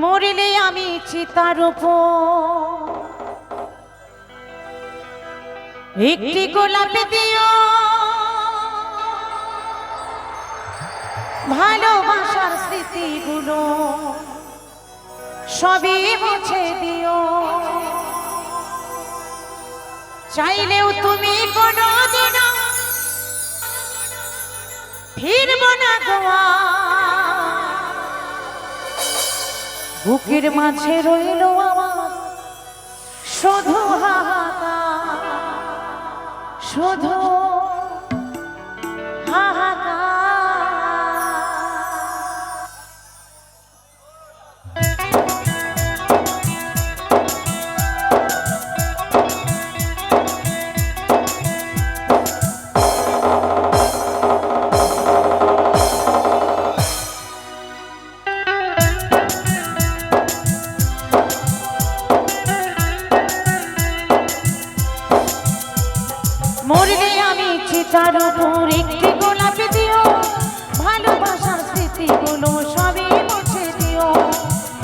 মরিলে আমি চিতার উপর একটি গোলাপ দিও, ভালোবাসার স্মৃতিগুলো সবই মুছে দিও। চাইলেও তুমি কোনোদিন ফিরব না গোয়া, বুকের মাঝে রইল আমার শুধু হাহাকার, শুধু হাহাকার। মরলে আমি চিতার উপর একটি গোলাপ দিও, ভালোবাসার স্মৃতিগুলো সবই মুছে দিও।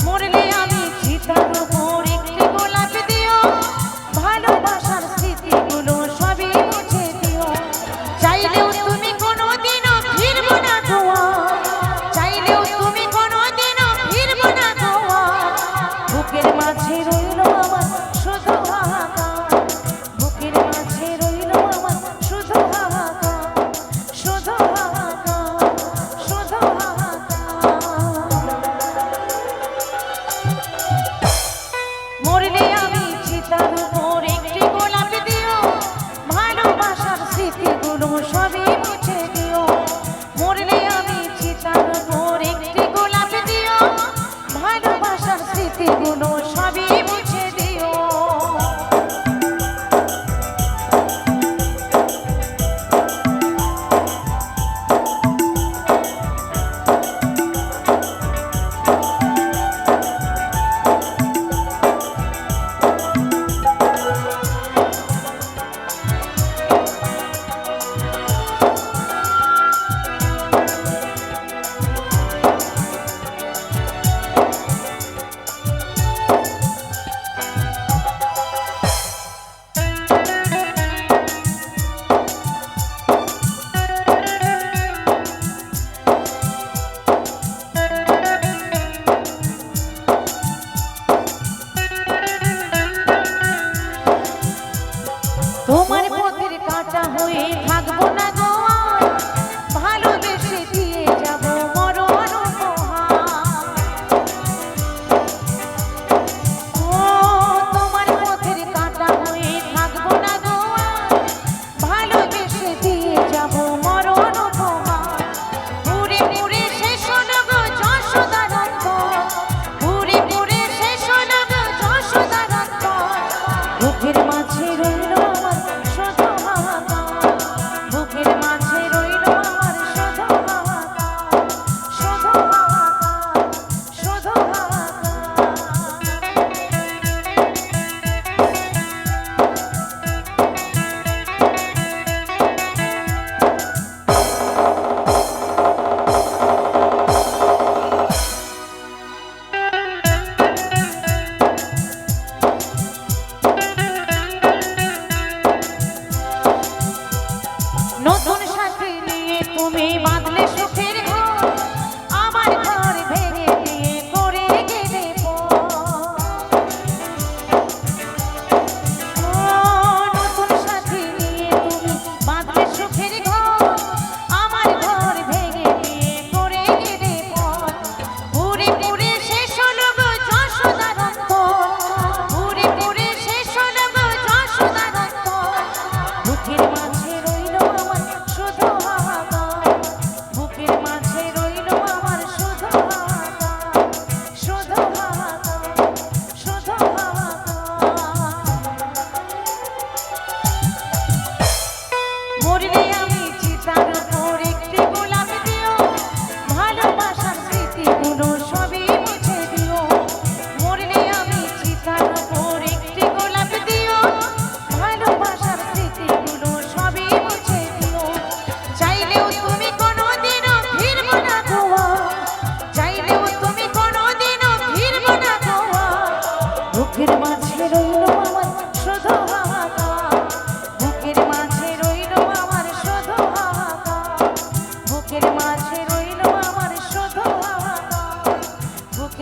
মরলে আমি চিতার উপর একটি গোলাপ দিও, ভালোবাসার স্মৃতিগুলো সবই মুছে দিও। চাইলেও তুমি কোনোদিনও ফিরব না গোয়া, চাইলেও তুমি কোনোদিনও ফিরব না গোয়া, বুকের মাঝে রইল আমার শুধু হাহাকার, বুকের মাঝে রইল আমার শুধু হাহাকার, শুধু হাহাকার, শুধু হাহাকার। মরলে আমি চিতার উপর একটি গোলাপ দিও, ভালোবাসার স্মৃতিগুলো সবই মুছে দিও। মরলে আমি চিতার উপর একটি গোলাপ দিও, ভালোবাসার স্মৃতিগুলো সবই মুছে দিও।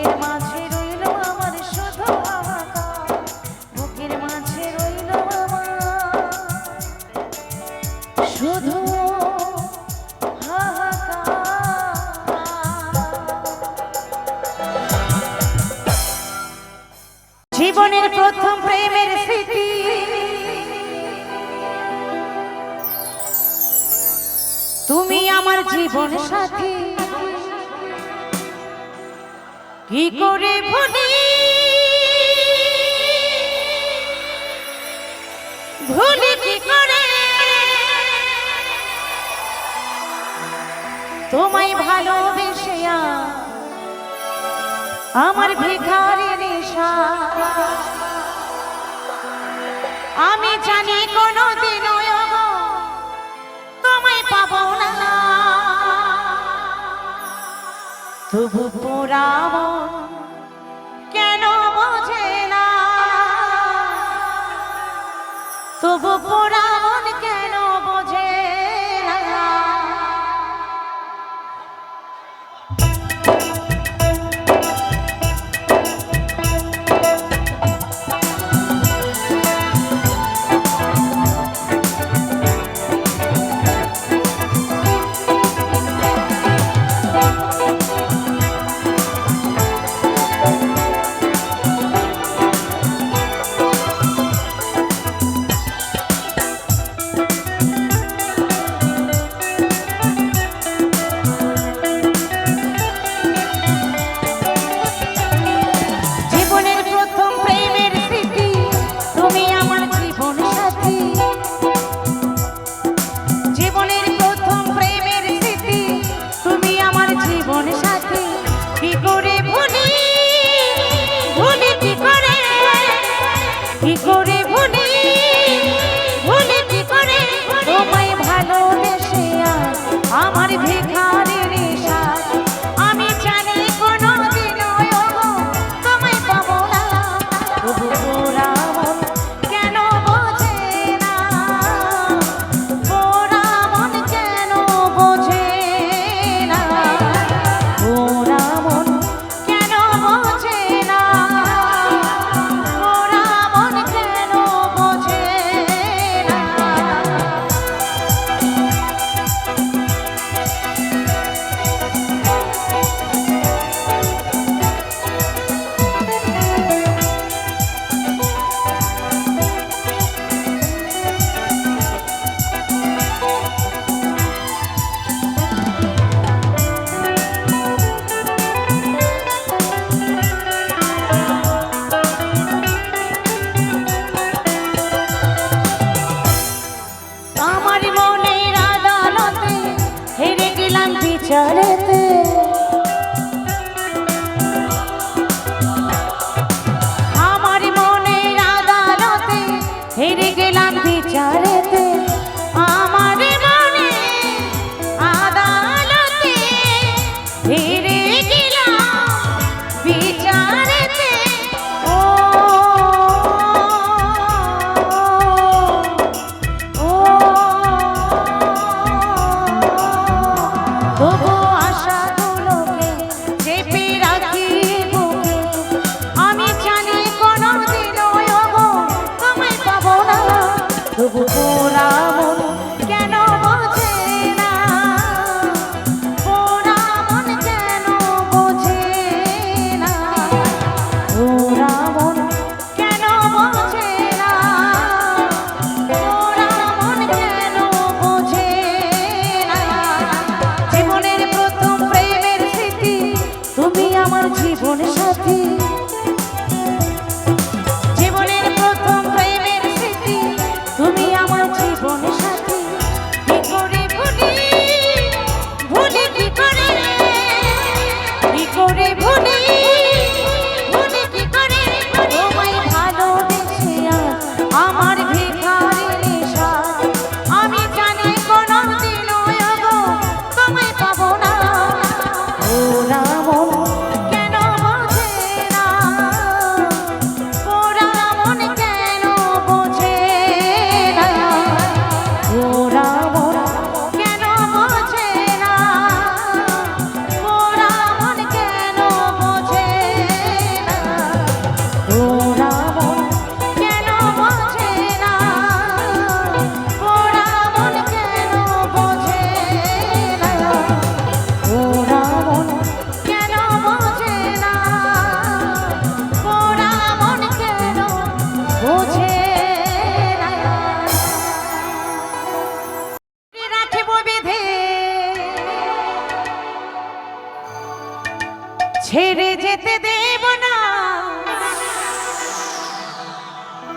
বুকের মাঝে রইল আমার শুধু হাহাকার, বুকের মাঝে রইল আমার শুধু জীবনের প্রথম প্রেমের স্মৃতি, তুমি আমার জীবন সাথী, কি করে ভুলি ভুলি কি করে তোমায় ভালোবেসে আমার ভিখারি নেশা, আমি জানি কোনোদিনও তোমায় পাবো না, তবু পোড়াবো কেন বোঝে না, তবু পোড়াবো কেন বোঝে না।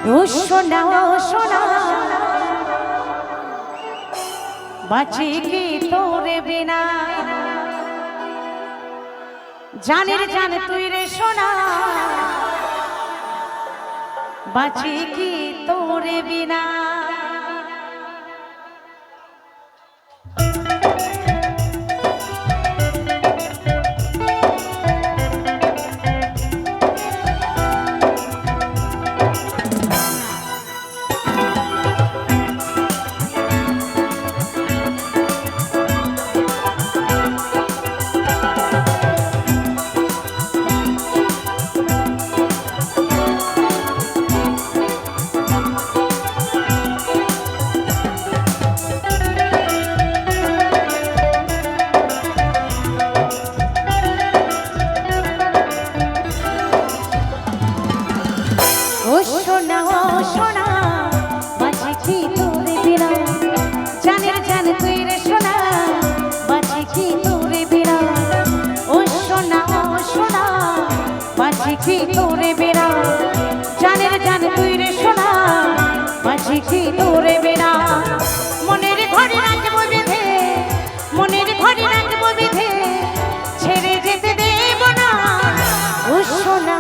ও সোনা ও সোনা বাঁচি কি তোরে বিনা জানের জান তুই রে সোনা বাঁচি কি তোরে বিনা সোনা ও সোনা বাঁচি কি তোরে বিনা জানের জান তুই রে সোনা বাঁচি কি তোরে বিনা ও সোনা বাঁচি কি তোরে বিনা জানের জান তুই রে সোনা বাঁচি কি তোরে বিনা মনের ঘরে রাখবো বেঁধে মনের ঘরে রাখবো বেঁধে ছেড়ে যেতে দেব না ও সোনা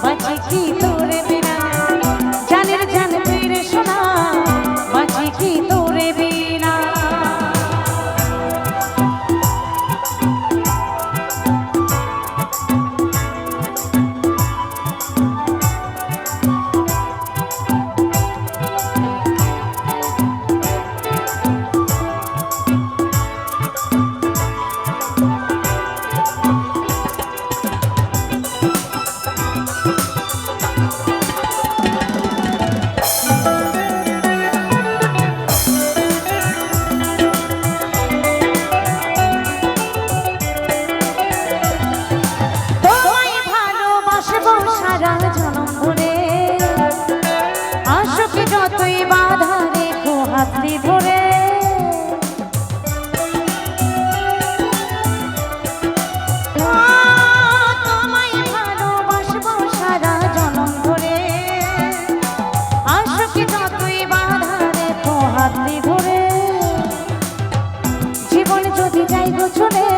বাঁচি কি তোরে বিনা জানের জান তুই রে সোনা বাঁচি কি তোরে বিনা সারা জনম ধরে আশুক যতই বাধা রেখো হাতলি ধরে তোমায় ভালোবাসবো সারা জনম ধরে আশুক যতই বাধা রেখো হাতলি ধরে জীবন যদি যাইগো চলে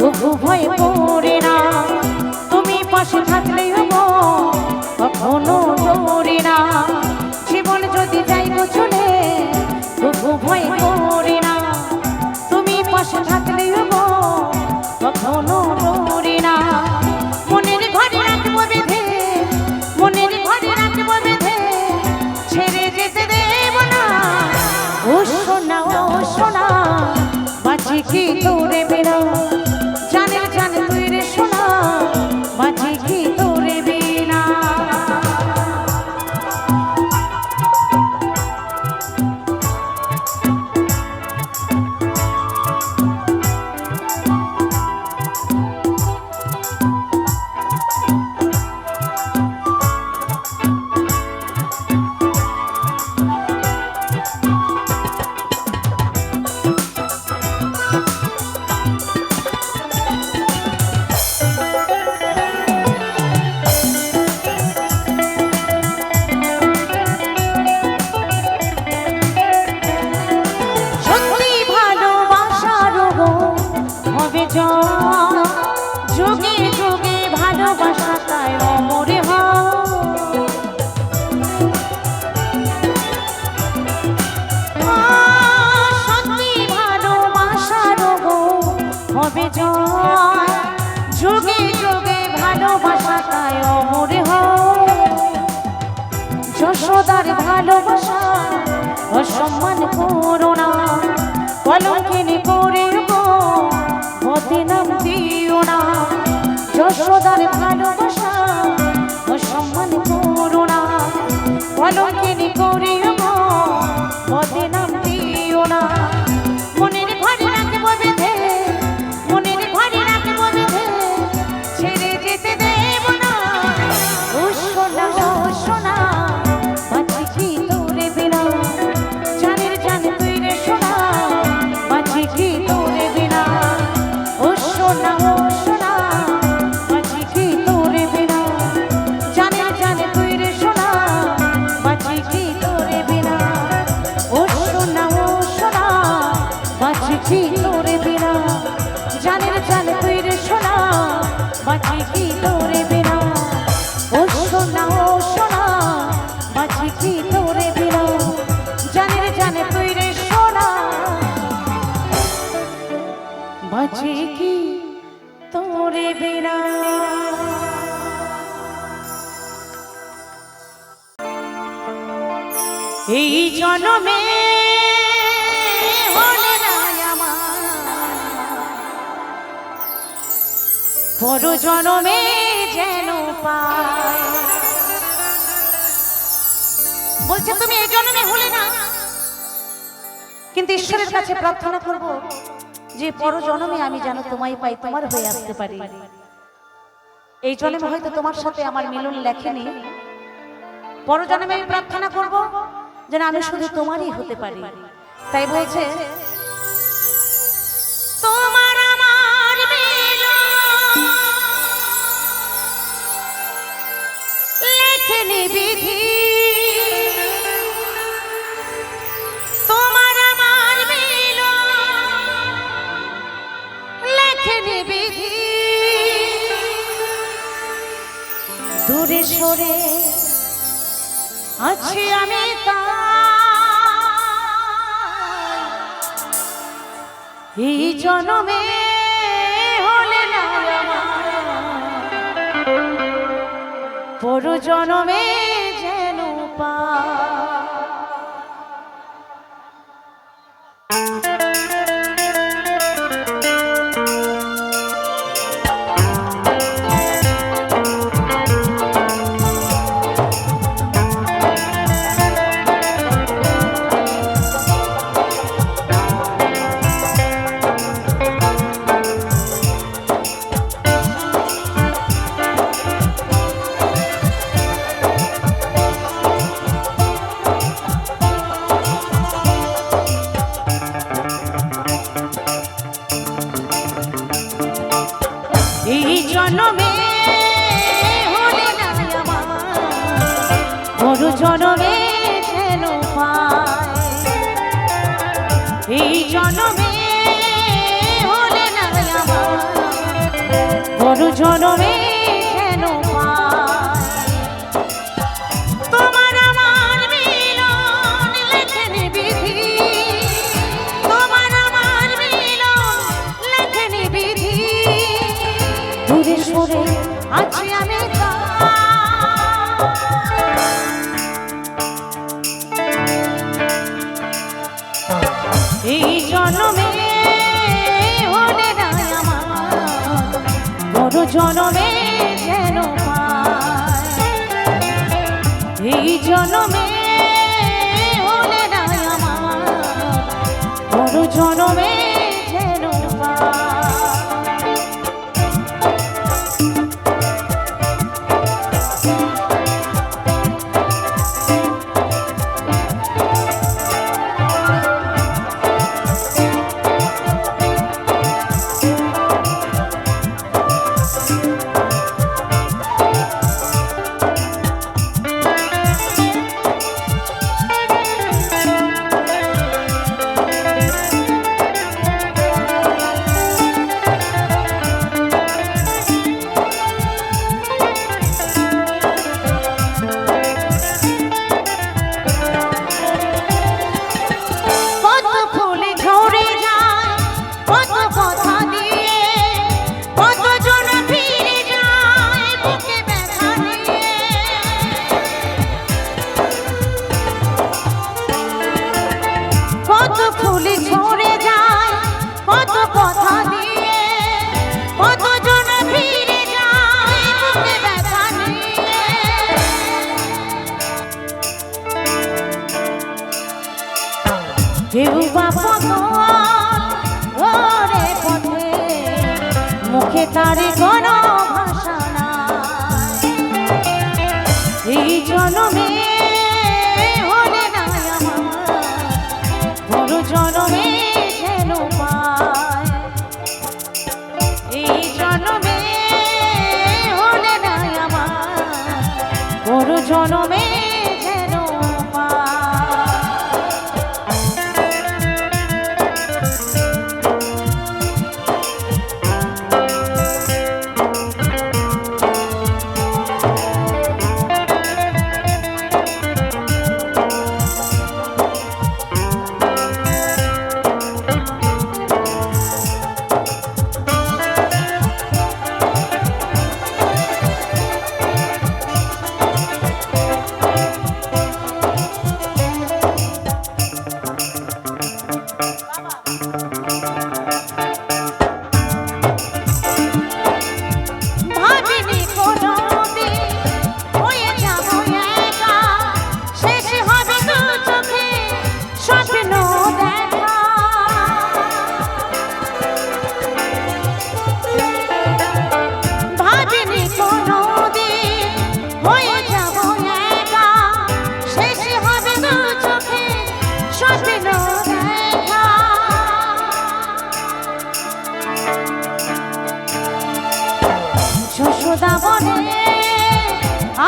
তবু ভয় পড়ে না পাশে থাকলে হবো কখনো ডরি না জীবন যদি যাইবো চলে তবু ভয় করি না তুমি পাশে থাকলে হবো কখনো ডরি না মনের ঘরে রাখবো বেঁধে মনের ঘরে রাখবো বেঁধে ছেড়ে যেতে দেব না ও সোনা বাঁচি কি তোরে বিনা জানের জান তুই রে সোনা বাঁচি কি তোরে বিনা যুগে যুগে ভালোবাসা তাই অমরে সত্যি ভালোবাসার হবে যুগে যুগে ভালোবাসা তাই অমরে যশোদার ভালোবাসা অসম্মান করো না কলঙ্কিনী করে বদনাম দিও না যশোদার ভালোবাসা অসম্মান করো না কলঙ্কিনী করে বদনাম দিও না মনের ঘরে রাখবো বেঁধে মনের ঘরে রাখবো বেঁধে ছেড়ে যেতে দেব না ও সোনা বাঁচি কি তোরে বিনা জানের জান তুই রে সোনা বাঁচি কি তোরে বিনা ও সোনা বাঁচি কি তোরে বিনা জানের জান তুই রে এই জন্মে হলে না আমার, পর জন্মে যেন পাই। বলছে তুমি এই জন্মে হলে না, কিন্তু ঈশ্বরের কাছে প্রার্থনা করব যে পর জন্মে আমি যেন তোমায় পাই, তোমার হয়ে আসতে পারি। এই জন্মে হয়তো তোমার সাথে আমার মিলন লেখেনি, পর জন্মে আমি প্রার্থনা করব যেন আমি শুধু তোমারই হতে পারি। তাই বলছে তোমার আমার মিলন লেখেনি বিধি, তোমার আমার মিলন লেখেনি বিধি। দূরে সরে আছি আমি এই জন্মে হলে না আমার, পর জন্মে যেন পাই। এই জন্মে হলে না আমার, পর জন্মে যেন পাই। এই জন্মে হলে না আমার, পর জন্মে যেন পাই। তোমার আমার মিলন লেখেনি বিধি, তোমার আমার মিলন লেখেনি বিধি। দূরে সরে আছি আমি এই জন্মে হলে না আমার, পর জন্মে যেন পাই। এই জন্মে হলে না আমার, পর জন্মে যেন পাই। কেউ বা ওরে পথে মুখে তারে কোনো ভাষা নাই। এই জন্মে হলে না আমার, পর জন্মে যেন পাই। এই জন্মে হলে না আমার, পর জন্মে যেন পাই।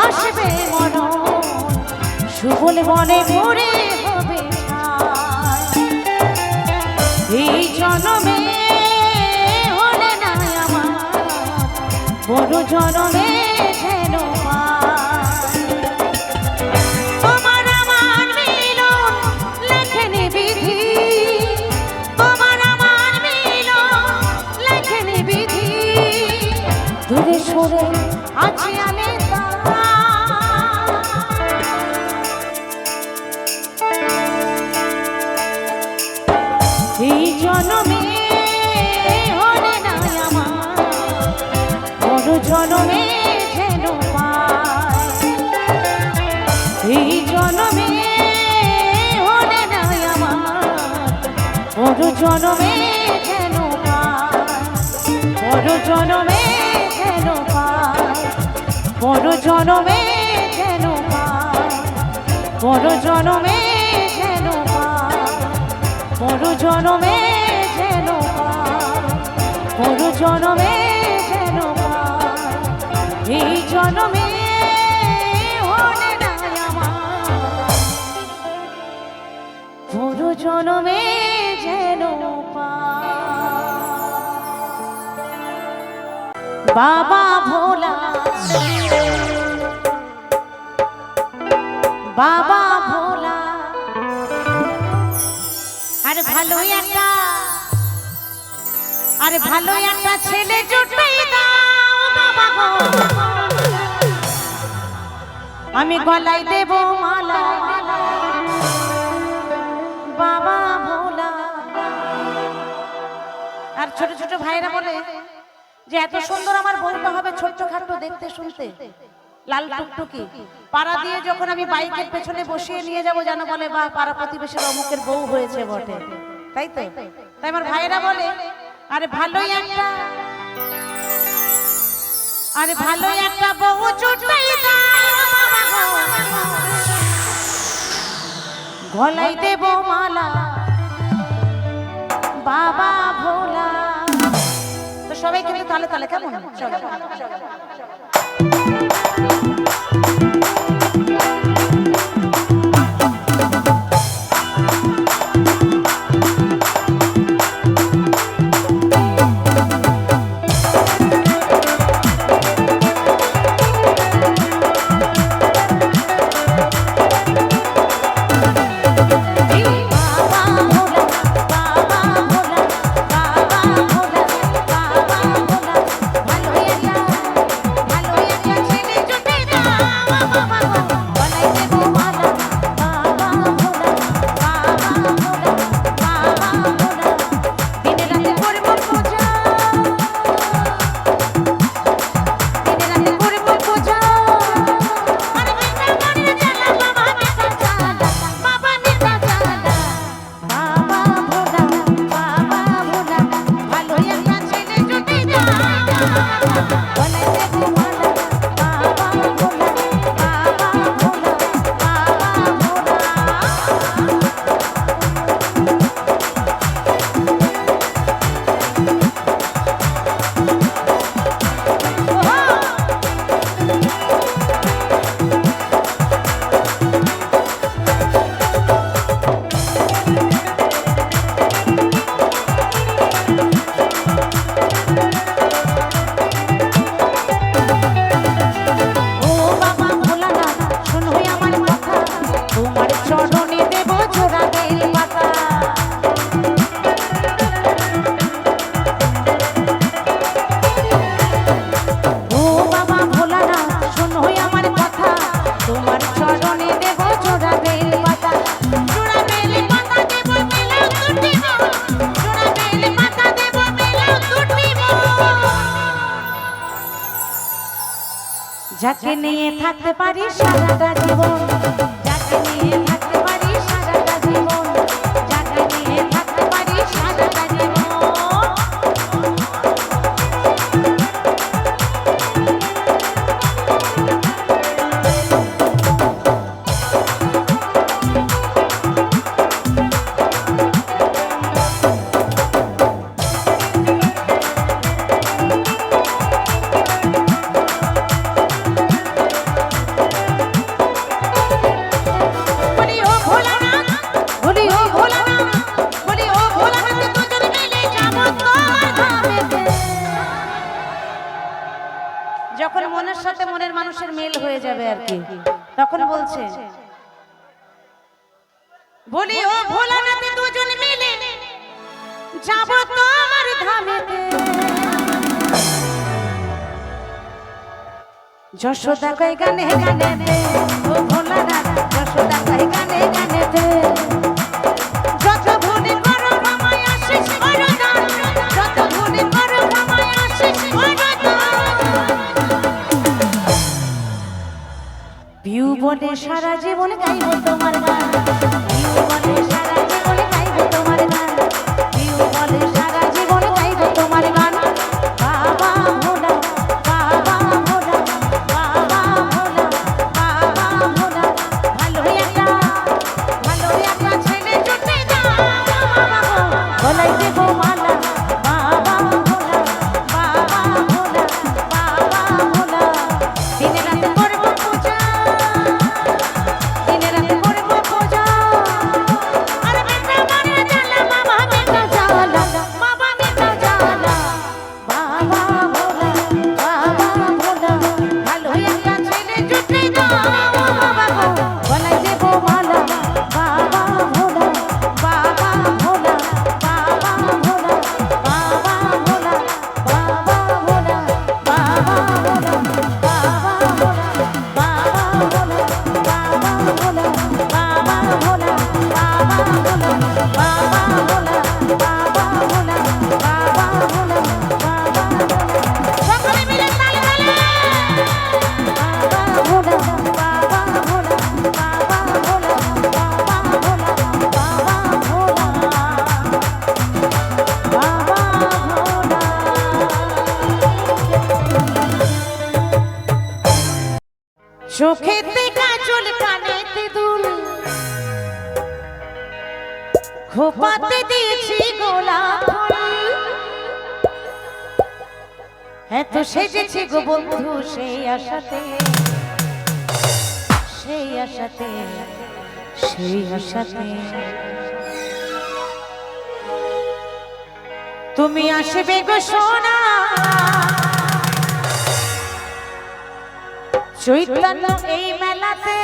আসবে মরণ সুবল বনে পড়ে হবে ছাই। এই জনমে হলে না আমার বড় জনমে যেন পাই। তোমার আমার মিলন লেখেনি বিধি, তোমার আমার মিলন লেখেনি বিধি। দূরে সরে আছি আমি এই জনমে হলে না আমার বড় জনমে যেন পাই। এই জনমে হলে না আমার বড় জনমে যেন পাই। বড় জনমে যেন পাই। বড় জনমে যেন পাই। বড় জনমে যেন পাই। বড় জনমে যেন পাই। বড় জনমে যেন পাই। এই জনমে হলে না আমার বড় জনমে যেন পাই। বাবা ভোলা, বাবা ভোলা, আরে ভালো একটা, আরে ভালো একটা ছেলে জুটবে দাও বাবা গো, আমি গলায় দেব মালা। বাবা ভোলা। আর ছোট ছোট ভাইরা বলে যে এত সুন্দর আমার বউটা হবে ছোট্ট খাট্টো দেখতে শুনতে, লাল টুকটুকি। পাড়া দিয়ে যখন আমি বাইকের পেছনে বসিয়ে নিয়ে যাব যেন বলে বা পাড়া প্রতিবেশীর অমুকের বউ হয়েছে বটে, তাই তো? তাই আমার ভাইরা বলে আরে ভালোই একটা, আরে ভালোই একটা বউ জুটবে গলায় দেব মালা। বাবা ভোলা। তো সবাই কিন্তু তালে তালে কেমন চলো। যাকে নিয়ে থাকতে পারি সারাটা জীবন, যাকে নিয়ে থাকতে পারি সারাটা জীবন, যাকে নিয়ে থাকতে পারি সারাটা জীবন। যখন মনের সাথে মনের মানুষের মিল হয়ে যাবে আর কি, তখন বলছে বলি ও ভোলানাথ দুজন মিলে যাব তোমার ধামেতে, যশোদা কই গানে গানেতে, ও ভোলানাথ যশোদা কই গানে গানেতে, যত ভুলি করো আমায় আশিস করদান, যত ভুলি করো আমায় আশিস করদান। পিউ বলে সারা জীবন গাইব তোমার গান, পিউ বলে সারা জীবন গাইব তোমার গান, পিউ বলে সারা জীবন গাইব তোমার গান। বাবা ভোলা, বাবা ভোলা, বাবা ভোলা, বাবা ভোলা, ভালো একটা ছেলে জুটে দাও বাবা গো, গলায় দেব মালা। বাবা ভোলা, বাবা ভোলা, বাবা ভোলা, দিনে রাতে করব পূজা, দিনে রাতে করব পূজা, আর বেটা মারে জ্বালা বাবা বেটা জ্বালা, বাবা বেটা জ্বালা। বাবা ভোলা, বাবা ভোলা, ভালো একটা ছেলে জুটে দাও বাবা গো, গলায় দেব মালা। বাবা ভোলা, বাবা ভোলা, বাবা ভোলা, বাবা ভোলা, বাবা ভোলা, বাবা ভোলা, বাবা ভোলা, বাবা ভোলা, বাবা ভোলা, বাবা ভোলা, বাবা ভোলা, বাবা ভোলা, বাবা ভোলা, বাবা ভোলা, বাবা ভোলা। সকলে মিলে তালে তালে। বাবা ভোলা, বাবা ভোলা, বাবা ভোলা, বাবা ভোলা, বাবা ভোলা, বাবা ভোলা। চোখেতে কাজল কানেতে দুল, খোপাতে দিয়েছি গোলাপ ফুল, এত সেজেছি গো বন্ধু সেই আশাতে, সেই আশাতে, সেই আশাতে। তুমি আসবে গো সোনা, চৈতন্য এই মেলাতে,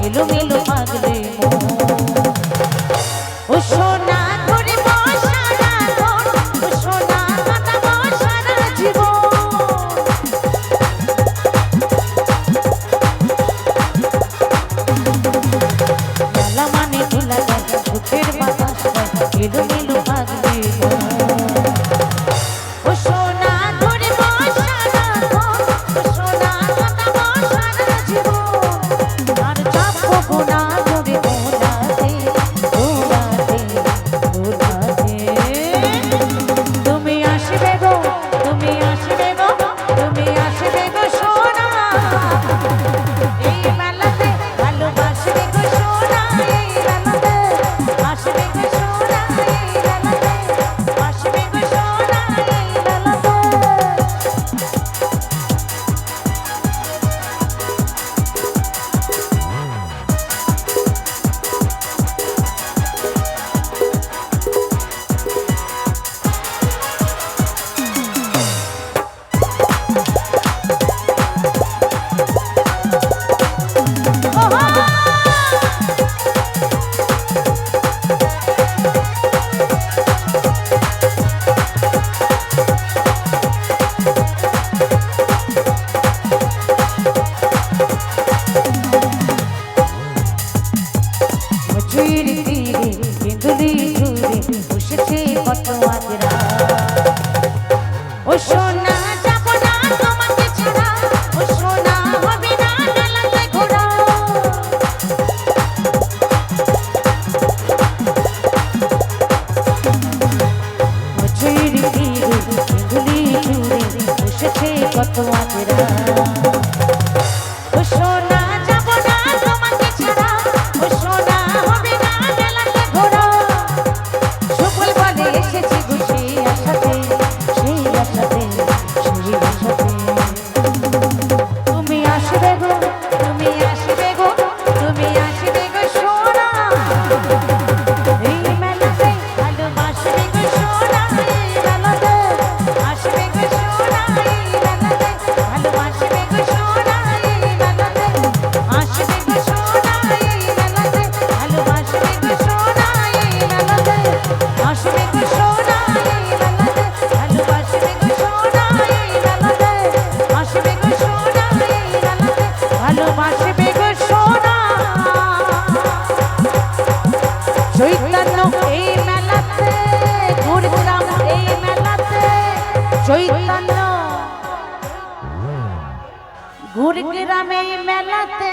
এলোমেলো পাগলে ও সোনা ধরে বসারা ও সোনা কাটা বসারা জীবন লালা মানে তোলা চোখের বাতাস এলোমেলো পাগলে ও সোনা ধরে বসারা ও সোনা এই মেলাতে ভালোবাসবে গো সোনা, এই মেলাতে আসবে গো সোনা, এই মেলাতে আসবে গো সোনা, এই মেলাতে। ঝুড়ি তীরে কেঁদুলি ঝুড়ে বসেছে কত আজরা। ও সোনা যাব না তোমাকে ছাড়া, ও সোনা হবে না মেলাতে ঘোরা। ও ঝুড়ি তীরে কেঁদুলি ঝুড়ে বসেছে কত আজরা। ও সোনা যাব না তোমাকে ছাড়া, ও সোনা হবে না মেলাতে ঘোরা। সকল বলে এসেছি গো সেই আশাতে, সেই আশাতে, সেই আশাতে। তুমি আসবে গো, তুমি আসবে গো, তুমি আসবে গো সোনা। এই মেলাতে ভালোবাসবে গো সোনা, এই মেলাতে আসবে গো সোনা, এই মেলাতে ভালোবাসবে গো সোনা, এই মেলাতে আসবে গো সোনা, এই মেলাতে ভালোবাসবে গো সোনা, এই মেলাতে আসবে গো সোনা, এই মেলাতে ভালোবাসবে গো সোনা, এই মেলাতে আসবে গো সোনা, এই মেলাতে ভালোবাসবে গো সোনা। চৈতন্য এই মেলাতে ঘুরলাম, এই মেলাতে চৈতন্য ঘুরলাম এই মেলাতে।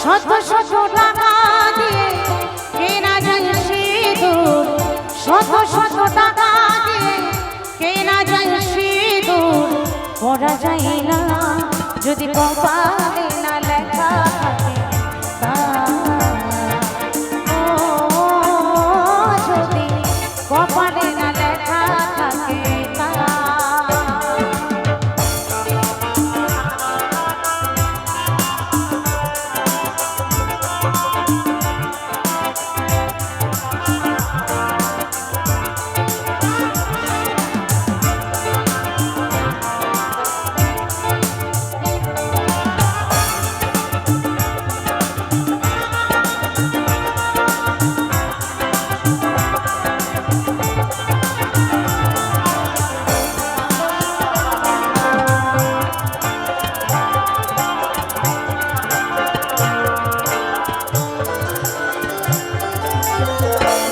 শত শত টাকা দিয়ে কেনা যায় সিঁদুর, শত শত টাকা দিয়ে কেনা যায় সিঁদুর। পরা যায় না যদি কপালে না লেখা থাকে তা। ও যদি কপালে না লেখা থাকে তা।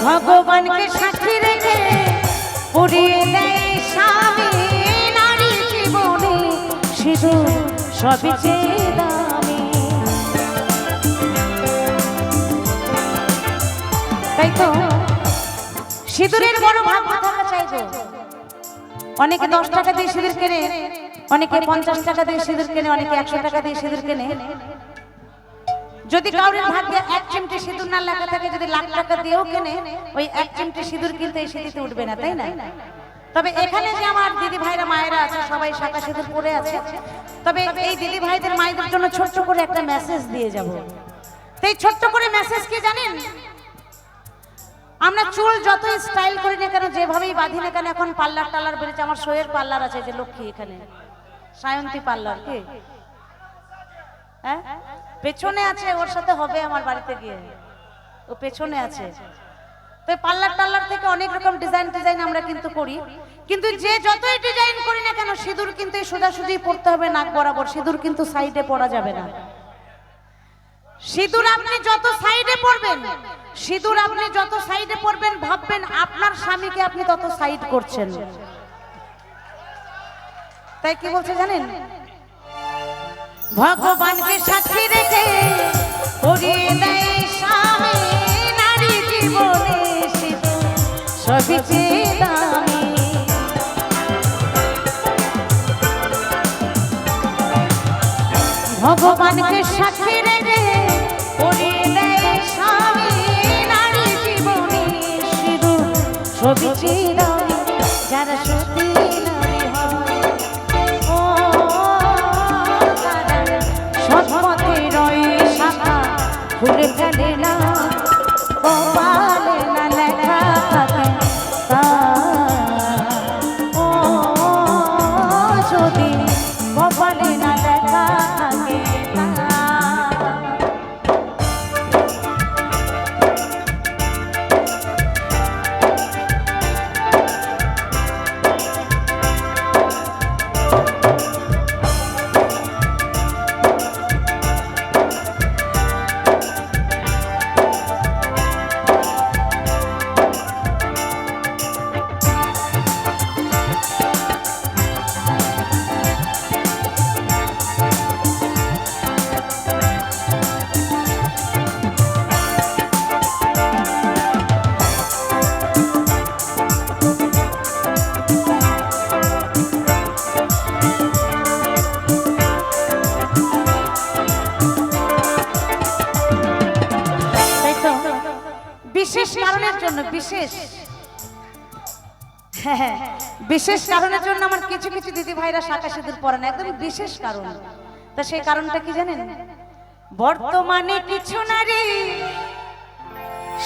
ভগবানকে সাক্ষী রেখে পুড়িয়ে দেয় স্বামী নারী জীবনে সিঁদুর সবই যে দামি। তাই তো সিঁদুরের বড় ভাগ্য থাকা চাই গো। অনেকে 10 টাকা দিয়ে সিঁদুর কেনে, অনেকে 50 টাকা দিয়ে সিঁদুর কেনে, অনেকে 100 টাকা দিয়ে সিঁদুর কেনে। যদি কাউরের ভাগ্যে 1 চিমটি সিঁদুর না লেখা থাকে, যদি লাখ টাকা দিয়েও কেনে, ওই 1 চিমটি সিঁদুর কিনতে এই সিঁথিতে উঠবে না, তাই না? তবে এখানে যে আমার দিদি ভাইরা মায়েরা আছে সবাই শাখা সিঁদুর পরে আছে। তবে এই দিদি ভাইদের মায়েদের জন্য ছোট্ট করে একটা মেসেজ দিয়ে যাব। এই ছোট্ট করে মেসেজ কি জানেন? আমরা চুল যতই স্টাইল করি না কেন, যেভাবেই বাঁধি না কেন, এখন পার্লার টার্লার বেড়েছে। আমার শোয়ের পার্লার আছে, যে লক্ষ্মী এখানে সায়ন্তী পার্লার, কি হ্যাঁ পেছনে আছে, ওর সাথে হবে আমার বাড়িতে গিয়ে, ও পেছনে আছে। তো পার্লার টার্লার থেকে অনেক রকম ডিজাইন আমরা কিন্তু করি, কিন্তু যে যতই ডিজাইন করি না কেন, সিঁদুর কিন্তু সোজাসুজি পড়তে হবে নাক বরাবর। সিঁদুর কিন্তু সাইডে পড়া যাবে না। সিঁদুর আপনি যত সাইডে পড়বেন, সিঁদুর আপনি যত সাইডে পড়বেন, ভাববেন আপনার স্বামীকে আপনি তত সাইড করছেন। তাই কি বলছে জানেন, ভগবানকে সাক্ষী রেখে পরিয়ে দেয় স্বামী, নারী জীবনে সিঁদুর সবই চেয়ে দামি। ভগবানকে সাক্ষী রেখে পরিয়ে দেয় স্বামী, নারী জীবনে সিঁদুর সবই চেয়ে দামি। যারা সত্যি নারী হয়, ও তারা সৎপথে রয় শাখা ভুলে ফেলে না, কপালে না লেখা থাকে ও যদি কপালে না লেখা থাকে। বিশেষ কারণের জন্য, বিশেষ কারণের জন্য আমার কিছু কিছু দিদি ভাইরা শাঁখা সিঁদুর পরে না, একদম বিশেষ কারণ। তা সেই কারণটা কি জানেন, বর্তমানে কিছু নারী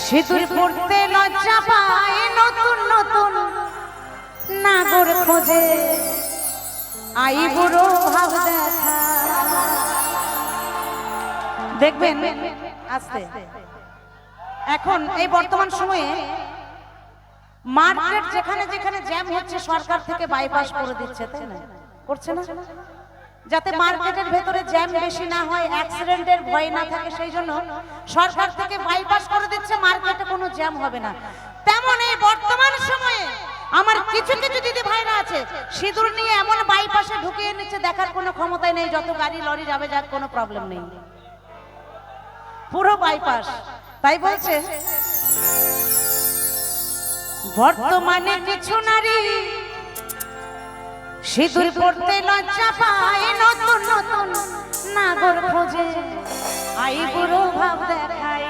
সিঁদুর পড়তে লজ্জা পায়, নতুন নতুন নাগর খোঁজে, আইবুড়ো ভাব দেখা। দেখবেন আস্তে এখন এই বর্তমান সময়ে মার্কেট যেখানে যেখানে জ্যাম হচ্ছে, সরকার থেকে বাইপাস করে দিচ্ছে, তাই না? করছে না, যাতে মার্কেটের ভেতরে জ্যাম বেশি না হয়, অ্যাক্সিডেন্টের ভয় না থাকে, সেই জন্য সরকার থেকে বাইপাস করে দিচ্ছে, মার্কেটে কোনো জ্যাম হবে না। তেমন এই বর্তমান সময়ে আমার কিছু কিছু দিদি ভাইরা আছে, সিঁদুর নিয়ে এমন বাইপাসে ঢুকিয়ে নিচ্ছে, দেখার কোনো ক্ষমতাই নেই, যত গাড়ি লরি যাবে যাক, কোনো প্রবলেম নেই, পুরো বাইপাস। তাই বলছে বর্তমানে কিছু নারী সিঁদুর পড়তে লজ্জা পায়, নতুন নতুন নাগর খোঁজে, আইবুড়ো ভাব দেখায়।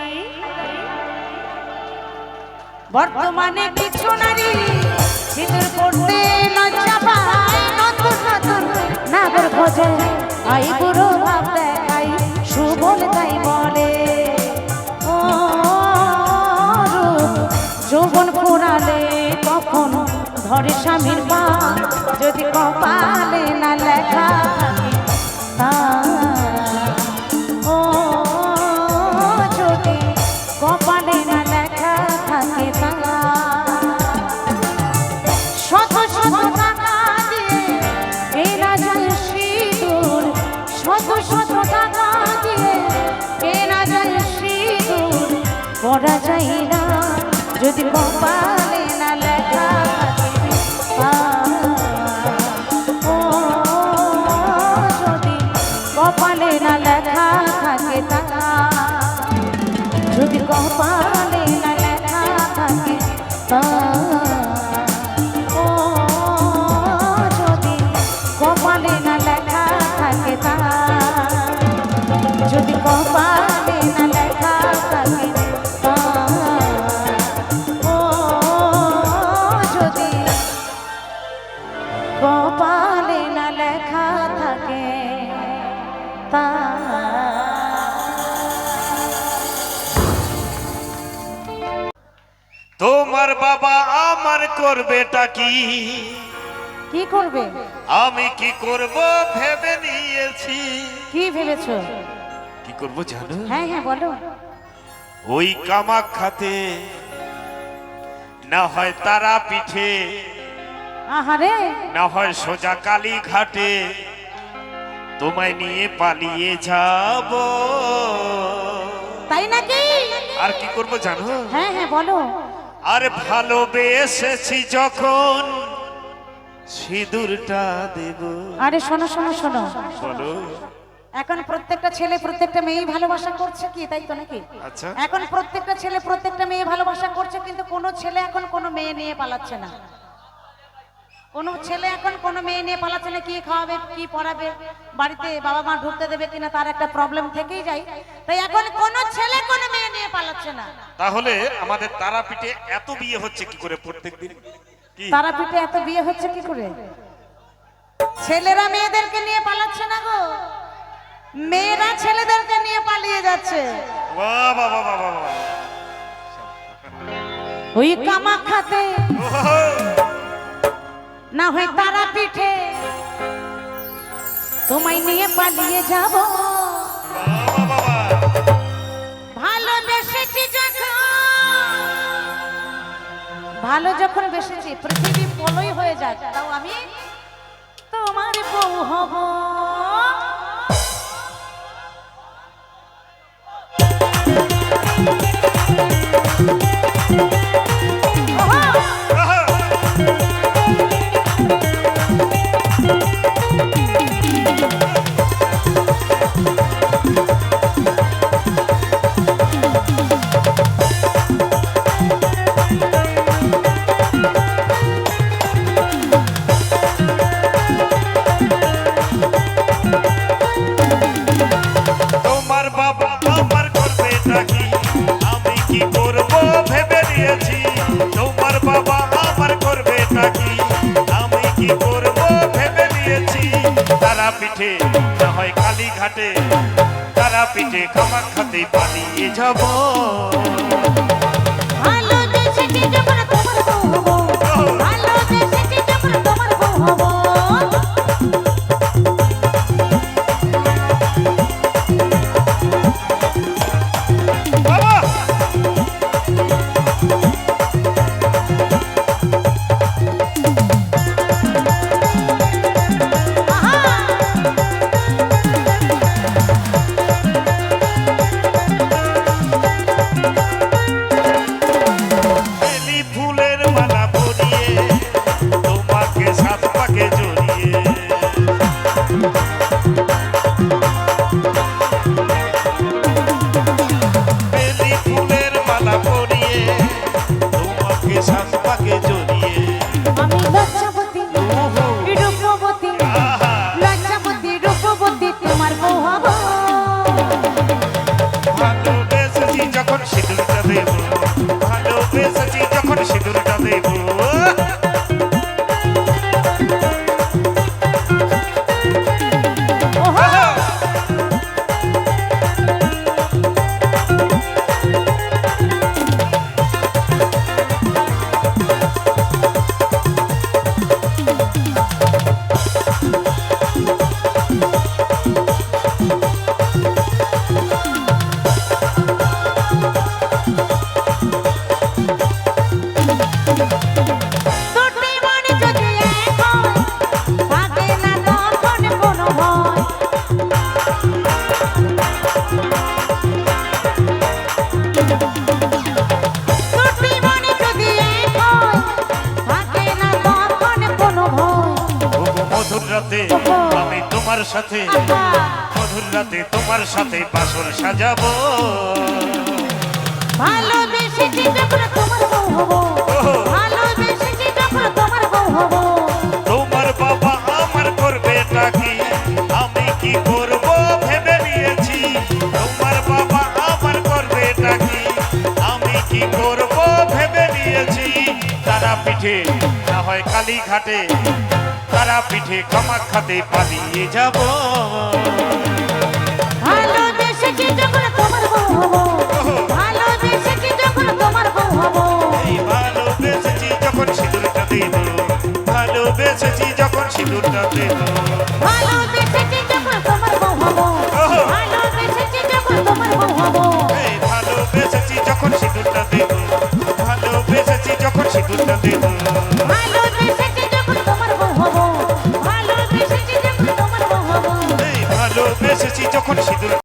বর্তমানে কিছু নারী সিঁদুর পড়তে লজ্জা পায়, নতুন নতুন নাগর খোঁজে, আইবুড়ো ভাব দেখায়। সুবল তাই বলে যৌবন ফুরালে কখন ধরে স্বামীর পা, যদি কপালে না লেখা ও যদি কপালে না লেখা থাকে, শত শত টাকা দিয়ে কেনা যায় সিঁদুর, শত শত টাকা দিয়ে কেনা যায় সিঁদুর, পড়া যায় না যদি কপালে না লেখা ও যদি কপালে না লেখা থাকে, যদি কপালে না লেখা থাকে ও যদি কপালে না লেখা থাকে, যদি কপালে না লেখা থাকে কপালে না লেখা থাকে তা। করবেটা কি? কি করবে? আমি কি করব ভেবে নিয়েছি। কি ভেবেছো? কি করব জানো? হ্যাঁ হ্যাঁ বলো। ওই কামাখ্যাতে, না হয় তারা পিঠে, আহারে, না হয় সোজা কালী ঘাটে তোমায় নিয়ে পালিয়ে যাব। তাই নাকি? আর কি করব জানো? হ্যাঁ হ্যাঁ বলো। আরে ভালোবেসেছি যখন সিঁদুরটা দেব। আরে শোনো শোনো শোনো, বলো। এখন প্রত্যেকটা ছেলে প্রত্যেকটা মেয়ে ভালোবাসা করছে কি, তাই তো নাকি? আচ্ছা। এখন প্রত্যেকটা ছেলে প্রত্যেকটা মেয়ে ভালোবাসা করছে, কিন্তু কোনো ছেলে এখন কোনো মেয়ে নিয়ে পালাচ্ছে না। কোনো ছেলে এখন কোনো মেয়ে নিয়ে পালাচ্ছে না। কি খাওয়াবে, কি পড়াবে, বাড়িতে বাবা মা ঢুকতে দেবে কিনা তার একটা প্রবলেম থেকেই যায়। তাই এখন কোনো ছেলে কোনো মেয়ে নিয়ে পালাচ্ছে না। তাহলে আমাদের তারাপীঠে এত বিয়ে হচ্ছে কি করে প্রত্যেকদিন? কি তারাপীঠে এত বিয়ে হচ্ছে কি করে? ছেলেরা মেয়েদেরকে নিয়ে পালাচ্ছে না গো, মেয়েরা ছেলেদেরকে নিয়ে পালিয়ে যাচ্ছে। বাহ বাহ বাহ বাহ বাহ। ওই কামাখ্যাতে, ওহো, না হয় তারাপীঠে তোমায় নিয়ে পালিয়ে যাব। বাহ বাহ বাহ। ভালোবেসেছি যখন, ভালো যখন বেসেছি পৃথিবী পলই হয়ে যায়, তাও আমি তোমার বউ হব। তোমার বাবা আমার করবেটা কি? আমি কি করব ভেবে নিয়েছি। তোমার বাবা আমার করবেটা কি? আমি কি করব ভেবে নিয়েছি। তারাপীঠে, না হয় কালী ঘাটে, তারাপীঠে কামাখ্যাতে পালিয়ে যাব। ভালোবেসেছি যখন তোমার বউ হব, ভালোবেসেছি যখন তোমার বউ হব। বাবা বেলি ফুলের মালা পরিয়ে তোমাকে সাত পাকে জড়িয়ে, বেলি ফুলের মালা পরিয়ে তোমাকে সাত পাকে জড়িয়ে। আমি লজ্জাবতী রূপবতী, আহা, লজ্জাবতী রূপবতী তোমার বউ হব। ভালোবেসেছি যখন সিঁদুরটা দেব, ভালোবেসেছি যখন সিঁদুরটা দেব। ওহো, দুটি মন যদি এক হয়, থাকে না তখন কোনো ভয়। দুটি মন যদি এক হয়, থাকে না তখন কোনো ভয়। ওগো মধুর রাতে আমি তোমার সাথে, আহা, মধুর রাতে তোমার সাথে বাসর সাজাবো। ভালোবেসেছি যখন তোমার বউ হব, ভালোবেসেছি যখন তোমার বউ হব। তোমার বাবা আমার করবেটা কি? আমি কি করব ভেবে নিয়েছি। তোমার বাবা আমার করবেটা কি? আমি কি করব ভেবে নিয়েছি। তারাপীঠে, না হয় কালী ঘাটে, তারাপীঠে কামাখ্যাতে পালিয়ে যাব। ভালোবেসেছি যখন তোমার বউ হব, ভালোবেসেছি যখন তোমার বউ হব। এই ভালোবেসেছি যখন সিঁদুর ভালোবেসেছি যখন সিঁদুরটা দেব ভালোবেসেছি যখন তোমার বউ হবো, ওহো। ভালোবেসেছি যখন তোমার বউ হবো। এই ভালোবেসেছি যখন সিঁদুরটা